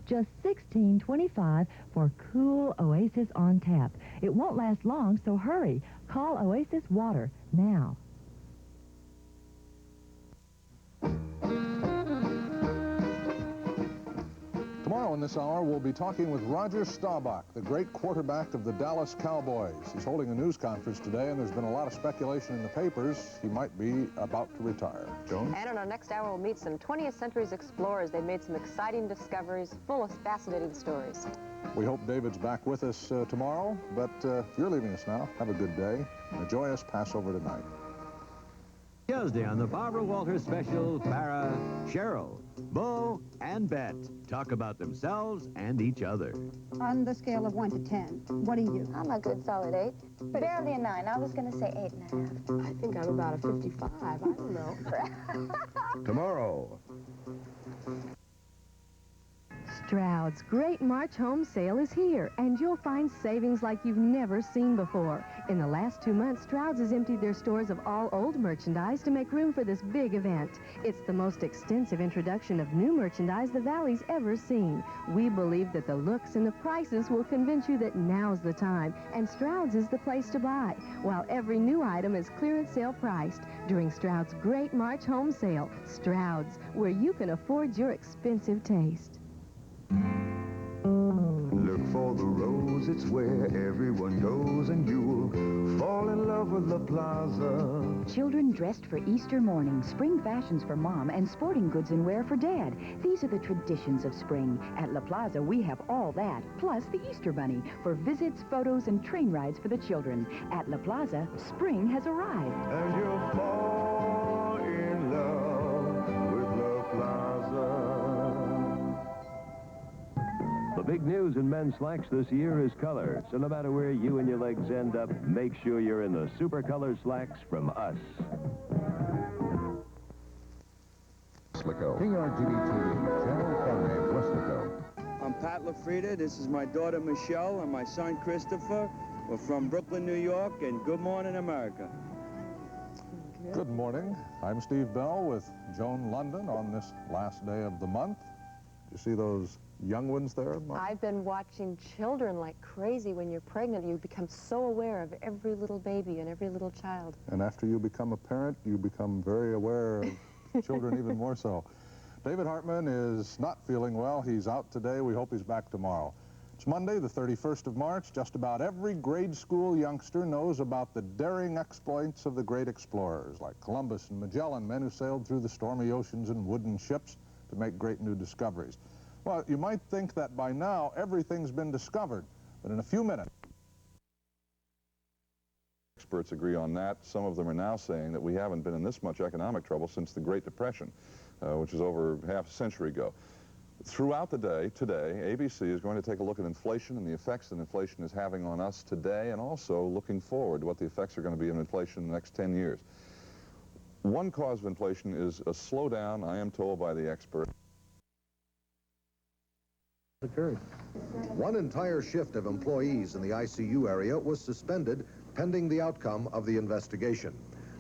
Just $16.25 for cool Oasis on tap. It won't last long, so hurry. Call Oasis Water now. Tomorrow in this hour, we'll be talking with Roger Staubach, the great quarterback of the Dallas Cowboys. He's holding a news conference today, and there's been a lot of speculation in the papers he might be about to retire. Joan? And in our next hour, we'll meet some 20th century's explorers. They've made some exciting discoveries, full of fascinating stories. We hope David's back with us tomorrow, but if you're leaving us now, have a good day. A joyous Passover tonight. Tuesday on the Barbara Walters special, Farrah, Cheryl, Bo, and Bet talk about themselves and each other. On the scale of 1 to 10, what are you? I'm a good solid 8. Barely a 9. I was going to say 8.5. I think I'm about a 55. I don't know. Tomorrow. Stroud's Great March Home Sale is here, and you'll find savings like you've never seen before. In the last 2 months, Stroud's has emptied their stores of all old merchandise to make room for this big event. It's the most extensive introduction of new merchandise the Valley's ever seen. We believe that the looks and the prices will convince you that now's the time, and Stroud's is the place to buy, while every new item is clearance sale priced during Stroud's Great March Home Sale. Stroud's, where you can afford your expensive taste. Look for the rose, it's where everyone goes, and you'll fall in love with La Plaza. Children dressed for Easter morning, spring fashions for mom, and sporting goods and wear for dad. These are the traditions of spring. At La Plaza, we have all that, plus the Easter Bunny, for visits, photos, and train rides for the children. At La Plaza, spring has arrived. And you'll fall in love with La Plaza. The big news in men's slacks this year is color. So no matter where you and your legs end up, make sure you're in the Super Color slacks from us. KRGV-TV, Channel 5, Weslaco. I'm Pat LaFrida. This is my daughter Michelle and my son Christopher. We're from Brooklyn, New York, and good morning, America. Good morning. I'm Steve Bell with Joan London on this last day of the month. You see those young ones there? I've been watching children like crazy. When you're pregnant, you become so aware of every little baby and every little child. And after you become a parent, you become very aware of children even more so. David Hartman is not feeling well. He's out today. We hope he's back tomorrow. It's Monday, the 31st of March. Just about every grade school youngster knows about the daring exploits of the great explorers, like Columbus and Magellan, men who sailed through the stormy oceans in wooden ships to make great new discoveries. Well, you might think that by now everything's been discovered, but in a few minutes. Experts agree on that. Some of them are now saying that we haven't been in this much economic trouble since the Great Depression, which is over half a century ago. Throughout the day, today, ABC is going to take a look at inflation and the effects that inflation is having on us today, and also looking forward to what the effects are going to be of inflation in the next 10 years. One cause of inflation is a slowdown, I am told by the experts. One entire shift of employees in the ICU area was suspended pending the outcome of the investigation.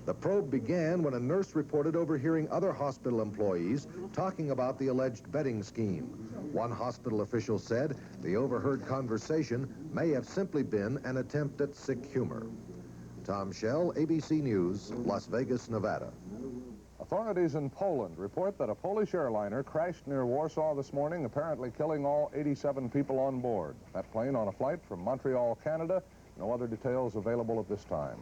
The probe began when a nurse reported overhearing other hospital employees talking about the alleged betting scheme. One hospital official said the overheard conversation may have simply been an attempt at sick humor. Tom Schell, ABC News, Las Vegas, Nevada. Authorities in Poland report that a Polish airliner crashed near Warsaw this morning, apparently killing all 87 people on board. That plane on a flight from Montreal, Canada. No other details available at this time.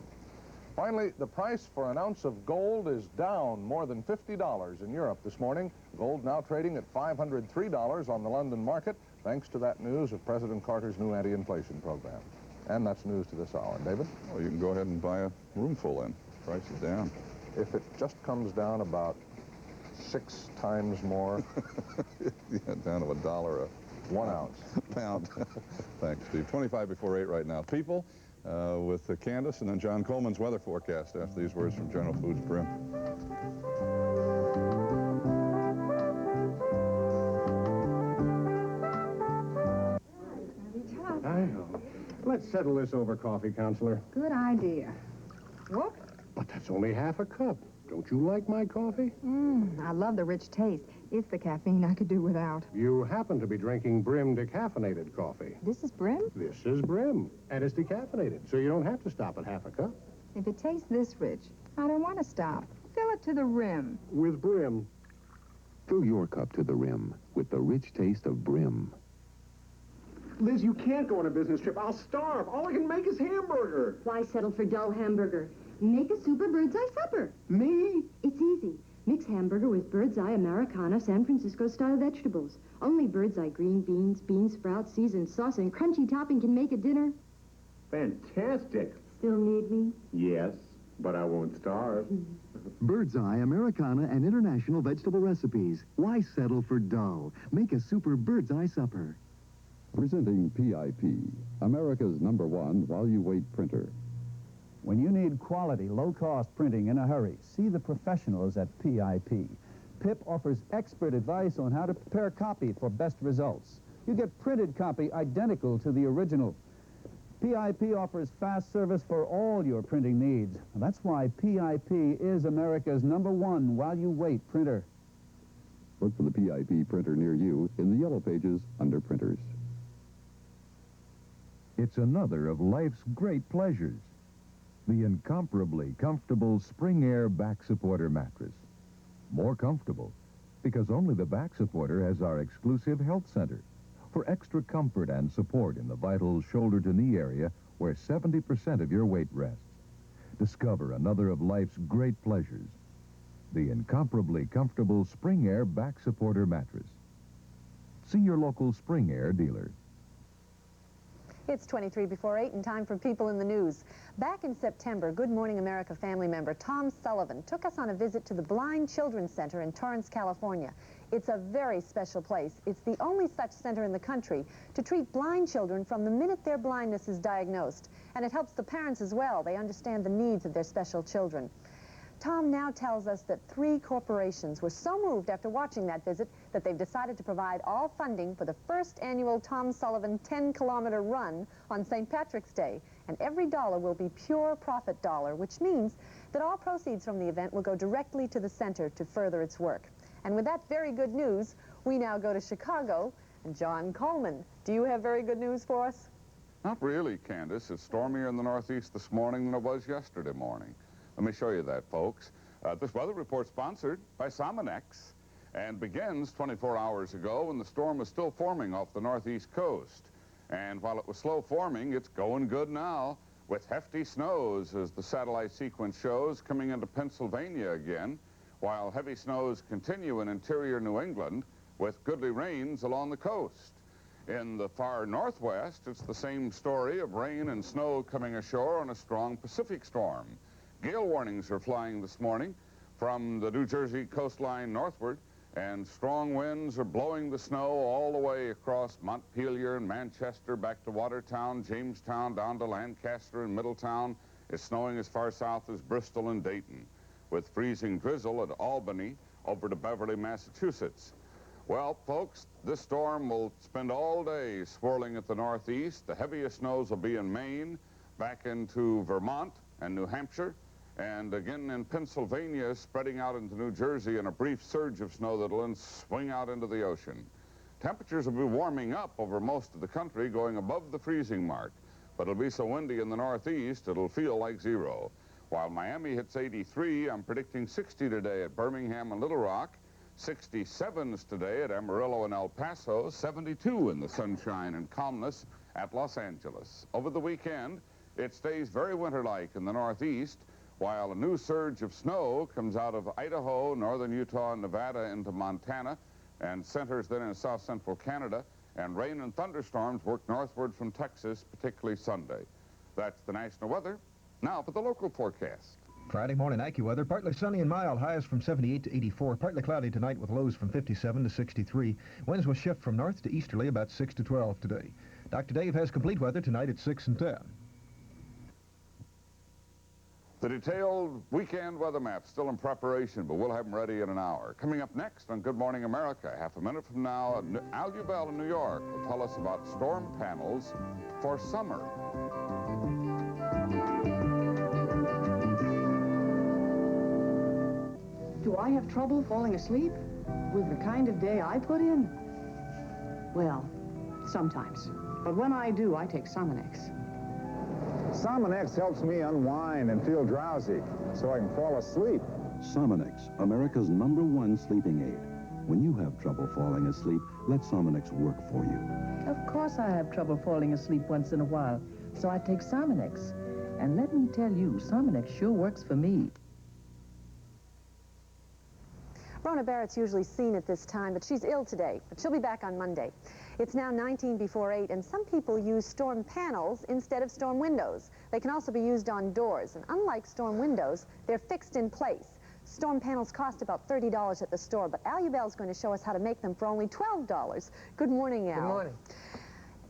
Finally, the price for an ounce of gold is down more than $50 in Europe this morning. Gold now trading at $503 on the London market, thanks to that news of President Carter's new anti-inflation program. And that's news to this hour. David? Well, you can go ahead and buy a roomful then. Price is down. If it just comes down about 6 times more. Yeah, down to $1 1 ounce. Pound. Thanks, Steve. 25 before 8 right now. People, with Candace and then John Coleman's weather forecast after these words from General Foods Prim. I know. Let's settle this over coffee, Counselor. Good idea. Whoop. But that's only half a cup. Don't you like my coffee? I love the rich taste. It's the caffeine I could do without. You happen to be drinking Brim decaffeinated coffee. This is Brim? This is Brim, and it's decaffeinated, so you don't have to stop at half a cup. If it tastes this rich, I don't want to stop. Fill it to the rim. With Brim. Fill your cup to the rim with the rich taste of Brim. Liz, you can't go on a business trip. I'll starve. All I can make is hamburger. Why settle for dull hamburger? Make a super bird's eye supper. Me? It's easy. Mix hamburger with bird's eye Americana San Francisco-style vegetables. Only bird's eye green beans, bean sprouts, seasoned sauce, and crunchy topping can make a dinner. Fantastic. Still need me? Yes, but I won't starve. Bird's Eye Americana and international vegetable recipes. Why settle for dull? Make a super Bird's Eye supper. Presenting PIP, America's #1 while-you-wait printer. When you need quality, low-cost printing in a hurry, see the professionals at PIP. PIP offers expert advice on how to prepare copy for best results. You get printed copy identical to the original. PIP offers fast service for all your printing needs. That's why PIP is America's #1 while-you-wait printer. Look for the PIP printer near you in the yellow pages under printers. It's another of life's great pleasures. The incomparably comfortable Spring Air back supporter mattress. More comfortable because only the back supporter has our exclusive health center for extra comfort and support in the vital shoulder-to-knee area where 70% of your weight rests. Discover another of life's great pleasures. The incomparably comfortable Spring Air back supporter mattress. See your local Spring Air dealer. It's 23 before 8 and time for People in the News. Back in September, Good Morning America family member Tom Sullivan took us on a visit to the Blind Children's Center in Torrance, California. It's a very special place. It's the only such center in the country to treat blind children from the minute their blindness is diagnosed. And it helps the parents as well. They understand the needs of their special children. Tom now tells us that 3 corporations were so moved after watching that visit that they've decided to provide all funding for the first annual Tom Sullivan 10-kilometer run on St. Patrick's Day. And every dollar will be pure profit dollar, which means that all proceeds from the event will go directly to the center to further its work. And with that very good news, we now go to Chicago and John Coleman. Do you have very good news for us? Not really, Candace. It's stormier in the Northeast this morning than it was yesterday morning. Let me show you that, folks. This weather report sponsored by Sominex and begins 24 hours ago when the storm was still forming off the northeast coast. And while it was slow forming, it's going good now with hefty snows, as the satellite sequence shows, coming into Pennsylvania again, while heavy snows continue in interior New England with goodly rains along the coast. In the far northwest, it's the same story of rain and snow coming ashore on a strong Pacific storm. Gale warnings are flying this morning from the New Jersey coastline northward, and strong winds are blowing the snow all the way across Montpelier and Manchester, back to Watertown, Jamestown, down to Lancaster and Middletown. It's snowing as far south as Bristol and Dayton, with freezing drizzle at Albany over to Beverly, Massachusetts. Well, folks, this storm will spend all day swirling at the northeast. The heaviest snows will be in Maine, back into Vermont and New Hampshire, and again in Pennsylvania, spreading out into New Jersey in a brief surge of snow that'll then swing out into the ocean. Temperatures will be warming up over most of the country, going above the freezing mark, but it'll be so windy in the northeast it'll feel like 0. While Miami hits 83, I'm predicting 60 today at Birmingham and Little Rock, 67s today at Amarillo and El Paso, 72 in the sunshine and calmness at Los Angeles. Over the weekend, it stays very winter-like in the northeast, while a new surge of snow comes out of Idaho, northern Utah, and Nevada into Montana, and centers then in south-central Canada, and rain and thunderstorms work northward from Texas, particularly Sunday. That's the national weather. Now for the local forecast. Friday morning, Accuweather, partly sunny and mild, highs from 78 to 84, partly cloudy tonight with lows from 57 to 63. Winds will shift from north to easterly about 6 to 12 today. Dr. Dave has complete weather tonight at 6 and 10. The detailed weekend weather map still in preparation, but we'll have them ready in an hour. Coming up next on Good Morning America, half a minute from now, Al Ubell in New York will tell us about storm panels for summer. Do I have trouble falling asleep? With the kind of day I put in? Well, sometimes. But when I do, I take Sominex. Sominex helps me unwind and feel drowsy so I can fall asleep. Sominex, America's #1 sleeping aid. When you have trouble falling asleep, let Sominex work for you. Of course I have trouble falling asleep once in a while, so I take Sominex. And let me tell you, Sominex sure works for me. Rona Barrett's usually seen at this time, but she's ill today. But she'll be back on Monday. It's now 19 before 8, and some people use storm panels instead of storm windows. They can also be used on doors, and unlike storm windows, they're fixed in place. Storm panels cost about $30 at the store, but Al Ubell's going to show us how to make them for only $12. Good morning, Al. Good morning.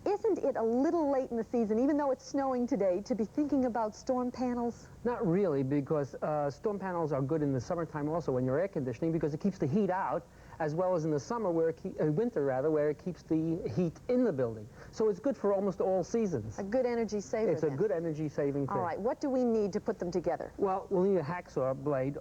Isn't it a little late in the season, even though it's snowing today, to be thinking about storm panels? Not really, because storm panels are good in the summertime also when you're air conditioning, because it keeps the heat out, as well as in the summer, where winter rather, where it keeps the heat in the building. So it's good for almost all seasons. A good energy saver. It's a good energy saving thing. All right, what do we need to put them together? Well, we'll need a hacksaw blade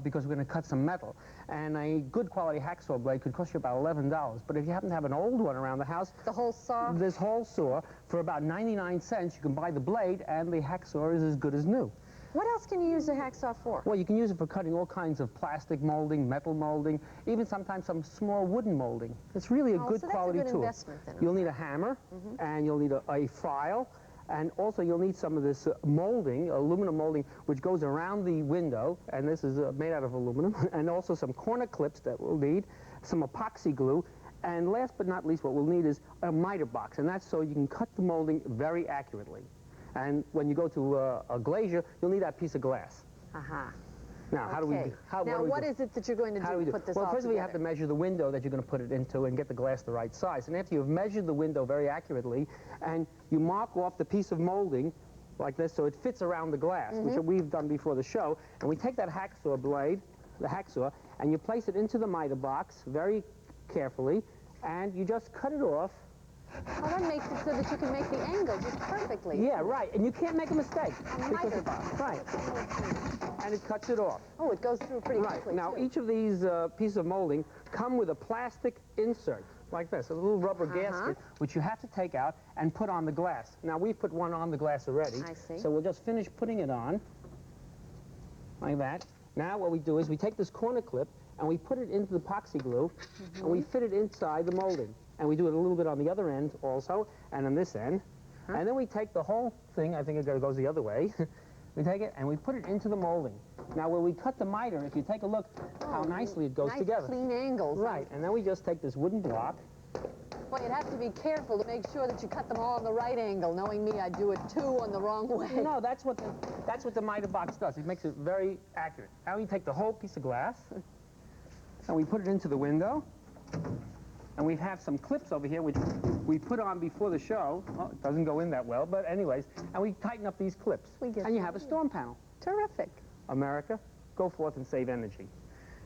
because we're going to cut some metal. And a good quality hacksaw blade could cost you about $11. But if you happen to have an old one around the house, the whole saw? This whole saw, for about 99 cents, you can buy the blade, and the hacksaw is as good as new. What else can you use the hacksaw for? Well, you can use it for cutting all kinds of plastic molding, metal molding, even sometimes some small wooden molding. It's really a good quality tool. Investment then. You'll need a hammer, and you'll need a file, and also you'll need some of this molding, aluminum molding, which goes around the window, and this is made out of aluminum, and also some corner clips that we'll need, some epoxy glue, and last but not least, what we'll need is a miter box, and that's so you can cut the molding very accurately. And when you go to a glazier, you'll need that piece of glass. Now, how do we do? What is it that you're going to do to put this all together? Well, first of all, you have to measure the window that you're going to put it into and get the glass the right size. And after you've measured the window very accurately, and you mark off the piece of molding like this so it fits around the glass, which we've done before the show, and we take that hacksaw blade, the hacksaw, and you place it into the miter box very carefully, and you just cut it off. Well, that makes it so that you can make the angle just perfectly. Yeah, right. And you can't make a mistake. Right. And it cuts it off. Oh, it goes through pretty quickly, Now, too. each of these pieces of molding come with a plastic insert, like this, a little rubber gasket, which you have to take out and put on the glass. Now, we've put one on the glass already. I see. So we'll just finish putting it on, like that. Now, what we do is we take this corner clip, and we put it into the epoxy glue, and we fit it inside the molding. And we do it a little bit on the other end also, and on this end. And then we take the whole thing, I think it goes the other way. We take it and we put it into the molding. Now, where we cut the miter, if you take a look how nicely it goes together. Nice, clean angles. Right, and then we just take this wooden block. Well, you'd have to be careful to make sure that you cut them all on the right angle. Knowing me, I'd do it, too, on the wrong way. No, that's what the miter box does. It makes it very accurate. Now we take the whole piece of glass, and we put it into the window. And we have some clips over here, which we put on before the show. Oh, it doesn't go in that well, but anyways. And we tighten up these clips. And you have a storm panel. Terrific. America, go forth and save energy.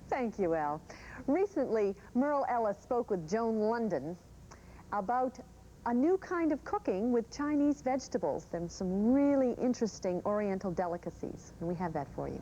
Thank you, Al. Recently, Merle Ellis spoke with Joan London about a new kind of cooking with Chinese vegetables. There's some really interesting Oriental delicacies, and we have that for you.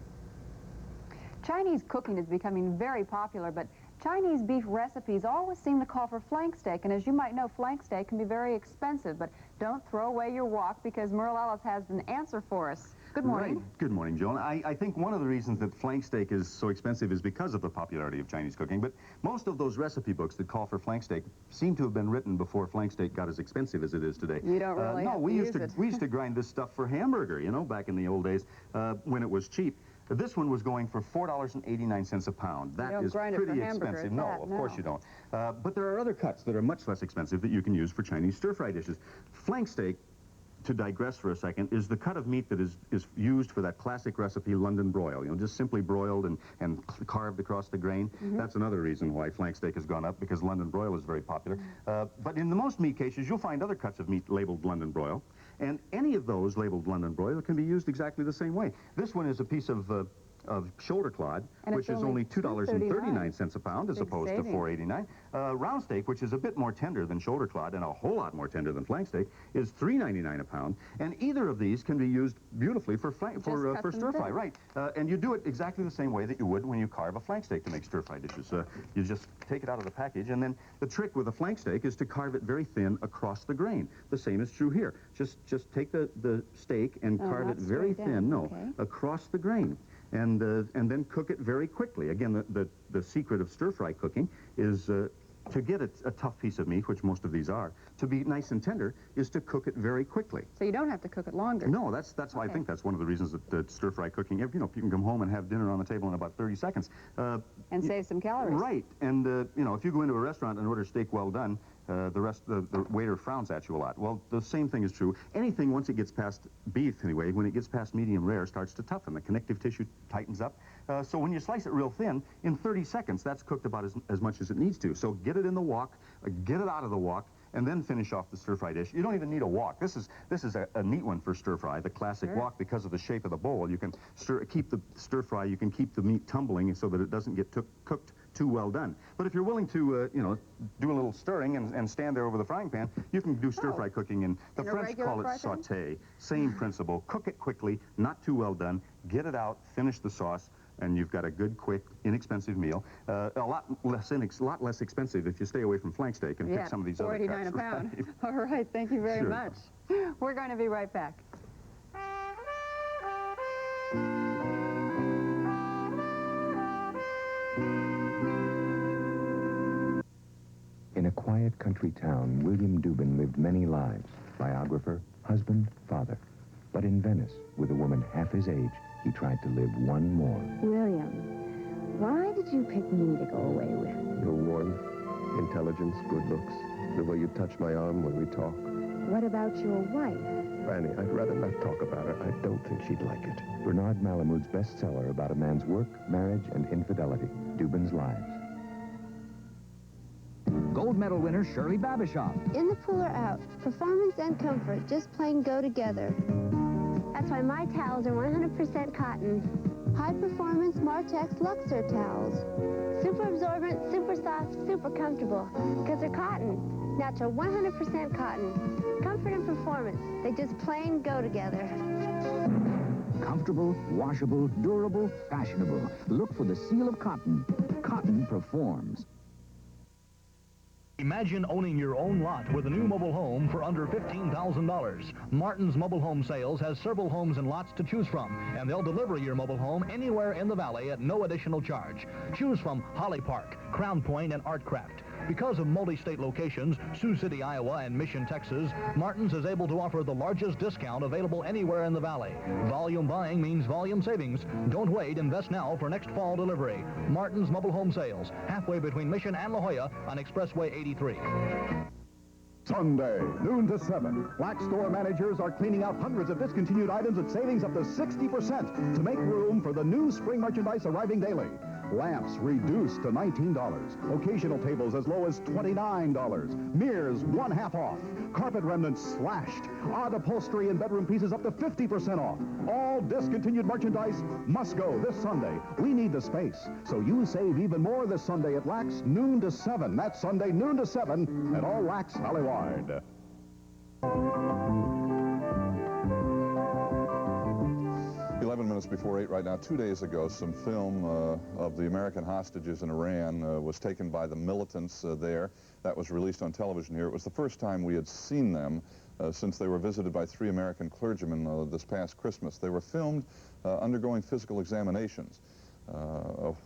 Chinese cooking is becoming very popular, but Chinese beef recipes always seem to call for flank steak, and as you might know, flank steak can be very expensive, but don't throw away your wok because Merle Ellis has an answer for us. Good morning. Right. Good morning, Joan. I think one of the reasons that flank steak is so expensive is because of the popularity of Chinese cooking, but most of those recipe books that call for flank steak seem to have been written before flank steak got as expensive as it is today. You don't really have to use it. We used to grind this stuff for hamburger, you know, back in the old days when it was cheap. This one was going for $4.89 a pound. That is pretty expensive. No, of course you don't. But there are other cuts that are much less expensive that you can use for Chinese stir-fry dishes. Flank steak, to digress for a second, is the cut of meat that is used for that classic recipe London broil. You know, just simply broiled and carved across the grain. That's another reason why flank steak has gone up, because London broil is very popular. But in the most meat cases, you'll find other cuts of meat labeled London broil. And any of those labeled London broil can be used exactly the same way. This one is a piece of shoulder clod, And which it's is only $2.39 a pound as Big opposed savings. to $4.89. Round steak, which is a bit more tender than shoulder clod and a whole lot more tender than flank steak, is $3.99 a pound. And either of these can be used beautifully for stir fry, right? And you do it exactly the same way that you would when you carve a flank steak to make stir fry dishes. You just take it out of the package, and then the trick with a flank steak is to carve it very thin across the grain. The same is true here. Just take the steak and carve it very thin, across the grain. And then cook it very quickly. Again, the secret of stir-fry cooking is to get a tough piece of meat, which most of these are, to be nice and tender, is to cook it very quickly. So you don't have to cook it longer. No, that's why I think that's one of the reasons that stir-fry cooking, you know, you can come home and have dinner on the table in about 30 seconds. And save some calories. Right, and you know, if you go into a restaurant and order steak well done, the waiter frowns at you a lot. Well, the same thing is true. Anything, once it gets past beef, anyway, when it gets past medium rare, starts to toughen. The connective tissue tightens up. So when you slice it real thin, in 30 seconds, that's cooked about as much as it needs to. So get it in the wok, get it out of the wok, and then finish off the stir-fry dish. You don't even need a wok. This is a neat one for stir-fry, the classic wok, because of the shape of the bowl. You can keep the stir-fry, you can keep the meat tumbling so that it doesn't get cooked too well done. But if you're willing to, you know, do a little stirring and stand there over the frying pan, you can do stir-fry cooking, and the French call it sauté. Same principle. Cook it quickly, not too well done. Get it out, finish the sauce, and you've got a good, quick, inexpensive meal. A lot less expensive if you stay away from flank steak and pick some of these other cuts. $4.89 a pound. Right? All right, thank you very much. We're going to be right back. In a quiet country town, William Dubin lived many lives. Biographer, husband, father. But in Venice, with a woman half his age, he tried to live one more. William, why did you pick me to go away with? Your warmth, intelligence, good looks, the way you touch my arm when we talk. What about your wife? Fanny, I'd rather not talk about her. I don't think she'd like it. Bernard Malamud's bestseller about a man's work, marriage, and infidelity. Dubin's Lives. Gold medal winner Shirley Babishop. In the pool or out, performance and comfort just plain go together. That's why my towels are 100% cotton. High performance Martex Luxor towels. Super absorbent, super soft, super comfortable. Because they're cotton. Natural 100% cotton. Comfort and performance, they just plain go together. Comfortable, washable, durable, fashionable. Look for the seal of cotton. Cotton performs. Imagine owning your own lot with a new mobile home for under $15,000. Martin's Mobile Home Sales has several homes and lots to choose from, and they'll deliver your mobile home anywhere in the valley at no additional charge. Choose from Holly Park, Crown Point, and Artcraft. Because of multi-state locations, Sioux City, Iowa, and Mission, Texas, Martin's is able to offer the largest discount available anywhere in the valley. Volume buying means volume savings. Don't wait. Invest now for next fall delivery. Martin's Mobile Home Sales, halfway between Mission and La Jolla on Expressway 83. Sunday, noon to 7. Black store managers are cleaning out hundreds of discontinued items at savings up to 60% to make room for the new spring merchandise arriving daily. Lamps reduced to $19. Occasional tables as low as $29. Mirrors 1/2 off. Carpet remnants slashed. Odd upholstery and bedroom pieces up to 50% off. All discontinued merchandise must go this Sunday. We need the space. So you save even more this Sunday at Lax, noon to 7. That's Sunday, noon to 7 at all Lax Valleywide. 11 minutes before 8 right now. 2 days ago, some film of the American hostages in Iran was taken by the militants there. That was released on television here. It was the first time we had seen them since they were visited by 3 American clergymen this past Christmas. They were filmed undergoing physical examinations.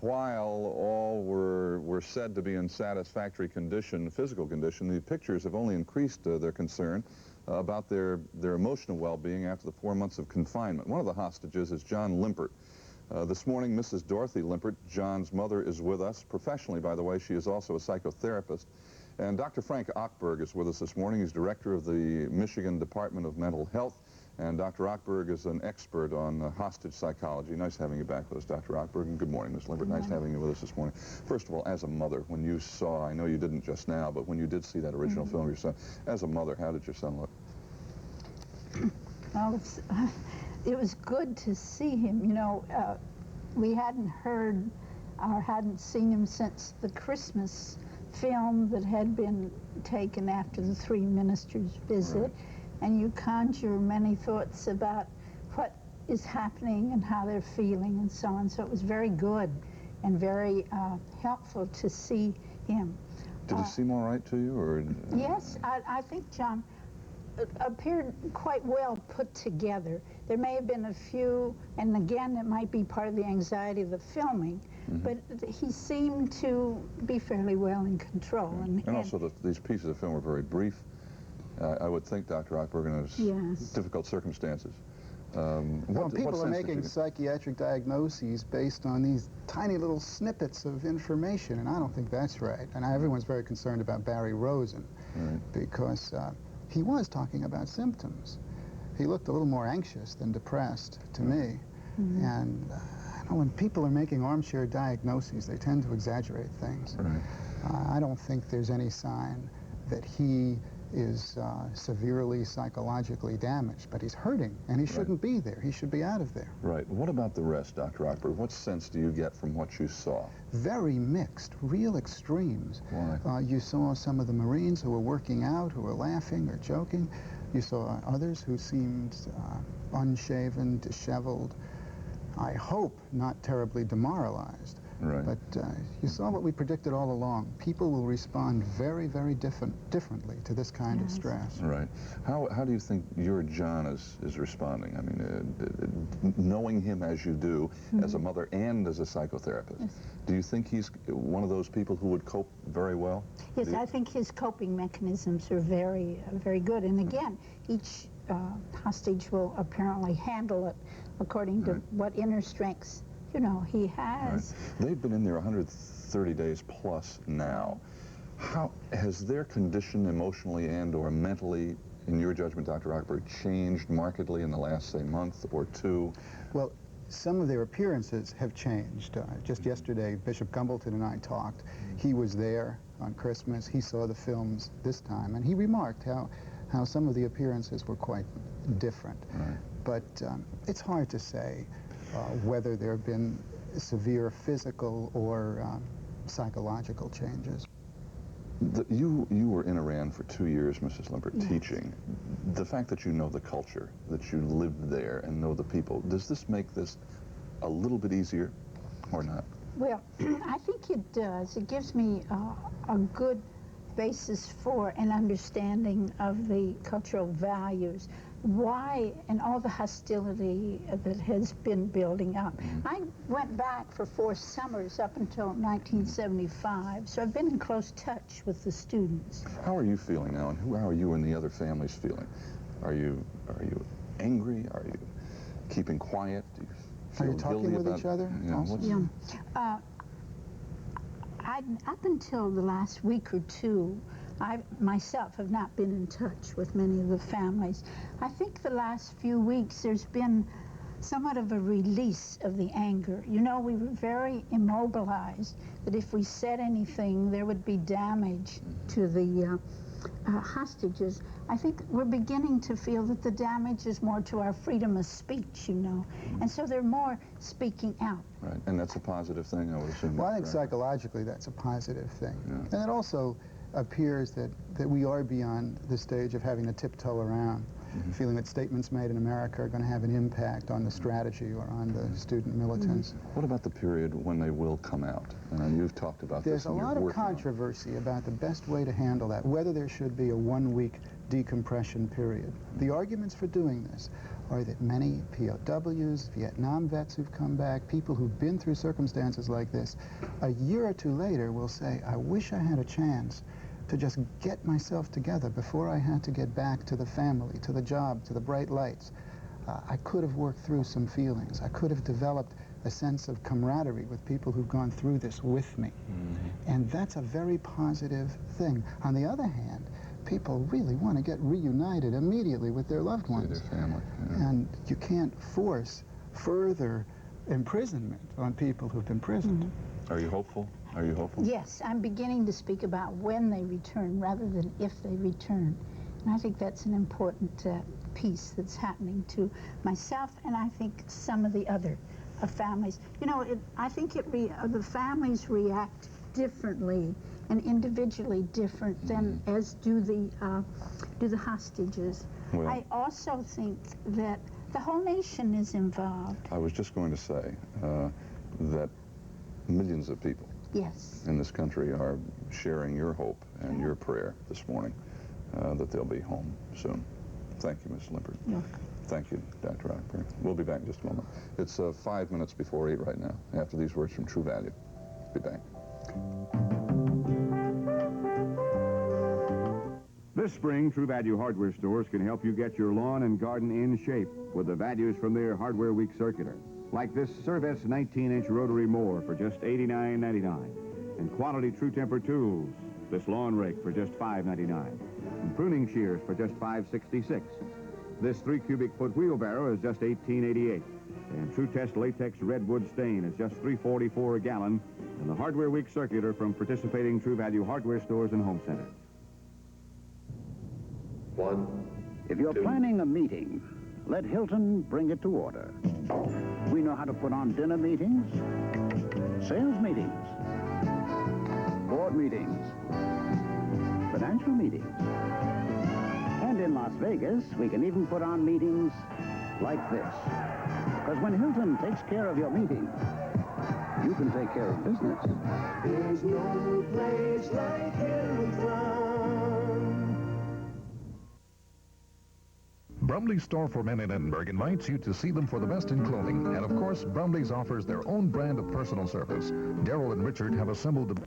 While all were said to be in satisfactory condition, physical condition, the pictures have only increased their concern about their emotional well-being after the 4 months of confinement. One of the hostages is John Limpert. This morning, Mrs. Dorothy Limpert, John's mother, is with us. Professionally, by the way, she is also a psychotherapist. And Dr. Frank Ochberg is with us this morning. He's director of the Michigan Department of Mental Health. And Dr. Ochberg is an expert on hostage psychology. Nice having you back with us, Dr. Ochberg. And good morning, Ms. Limpert. Nice having you with us this morning. First of all, as a mother, when you saw, I know you didn't just now, but when you did see that original film of your son, as a mother, how did your son look? Well, it was good to see him. You know, we hadn't heard or hadn't seen him since the Christmas film that had been taken after the Three Ministers visit. Right. And you conjure many thoughts about what is happening and how they're feeling and so on. So it was very good and very helpful to see him. Did he seem all right to you, or? Yes, I think John appeared quite well put together. There may have been a few, and again, it might be part of the anxiety of the filming, but he seemed to be fairly well in control. And also, these pieces of film were very brief. I would think, Dr. Rockberg, in those difficult circumstances. Well, people are making psychiatric diagnoses based on these tiny little snippets of information, and I don't think that's right. And everyone's very concerned about Barry Rosen, because he was talking about symptoms. He looked a little more anxious than depressed to me. And I know when people are making armchair diagnoses, they tend to exaggerate things. I don't think there's any sign that he is severely psychologically damaged, but he's hurting, and he shouldn't be there. He should be out of there. Right. What about the rest, Dr. Rockberg? What sense do you get from what you saw? Very mixed, real extremes. Why? You saw some of the Marines who were working out, who were laughing or joking. You saw others who seemed unshaven, disheveled. I hope not terribly demoralized. Right. But you saw what we predicted all along. People will respond very, very differently to this kind of stress. Right. How do you think your John is responding? I mean, knowing him as you do, as a mother and as a psychotherapist, do you think he's one of those people who would cope very well? Yes, I think his coping mechanisms are very, very good. And again, each hostage will apparently handle it according to what inner strengths he has. Right. They've been in there 130 days plus now. How has their condition emotionally and or mentally, in your judgment, Dr. Rockberg, changed markedly in the last, say, month or two? Well, some of their appearances have changed. Just yesterday, Bishop Gumbleton and I talked. He was there on Christmas. He saw the films this time, and he remarked how some of the appearances were quite different. But it's hard to say whether there have been severe physical or psychological changes. You were in Iran for 2 years, Mrs. Limpert, teaching. The fact that you know the culture, that you lived there and know the people, does this make this a little bit easier or not? Well, I think it does. It gives me a good basis for an understanding of the cultural values. Why and all the hostility that has been building up. I went back for 4 summers up until 1975, so I've been in close touch with the students. How are you feeling now, and how are you and the other families feeling? Are you angry? Are you keeping quiet? Do you feel Are you talking guilty with about, each other? Up until the last week or two, I myself have not been in touch with many of the families. I think the last few weeks there's been somewhat of a release of the anger. You know, we were very immobilized that if we said anything there would be damage to the hostages. I think we're beginning to feel that the damage is more to our freedom of speech, and so they're more speaking out. Right, and that's a positive thing, I would assume. Well, I think psychologically that's a positive thing. And it also appears that we are beyond the stage of having to tiptoe around, feeling that statements made in America are going to have an impact on the strategy or on the student militants. What about the period when they will come out? And you've talked about There's this. There's a lot of controversy about the best way to handle that, whether there should be a 1-week decompression period. The arguments for doing this are that many POWs, Vietnam vets who've come back, people who've been through circumstances like this, a year or two later will say, I wish I had a chance to just get myself together before I had to get back to the family, to the job, to the bright lights. I could have worked through some feelings. I could have developed a sense of camaraderie with people who've gone through this with me. And that's a very positive thing. On the other hand, people really want to get reunited immediately with their loved ones. Their family. And you can't force further imprisonment on people who've been imprisoned. Are you hopeful? Are you hopeful? Yes, I'm beginning to speak about when they return rather than if they return. And I think that's an important piece that's happening to myself and I think some of the other families. You know, I think the families react differently and individually different than as do the hostages. Well, I also think that the whole nation is involved. I was just going to say that millions of people in this country are sharing your hope and your prayer this morning that they'll be home soon. Thank you, Ms. Limpert. Thank you, Dr. Rockberry. We'll be back in just a moment. It's 5 minutes before 8 right now, after these words from True Value. Be back. This spring, True Value hardware stores can help you get your lawn and garden in shape with the values from their Hardware Week circular. Like this Servus 19-inch rotary mower for just $89.99. And quality True Temper tools. This lawn rake for just $5.99. And pruning shears for just $5.66. This 3 cubic foot wheelbarrow is just $18.88. And True Test latex redwood stain is just $3.44 a gallon. And the Hardware Week circular from participating True Value hardware stores and home centers. If you're planning a meeting, let Hilton bring it to order. We know how to put on dinner meetings, sales meetings, board meetings, financial meetings. And in Las Vegas, we can even put on meetings like this. Because when Hilton takes care of your meeting, you can take care of business. There's no place like Hilton. Brumley's store for men in Edinburgh invites you to see them for the best in clothing. And of course, Brumley's offers their own brand of personal service. Daryl and Richard have assembled the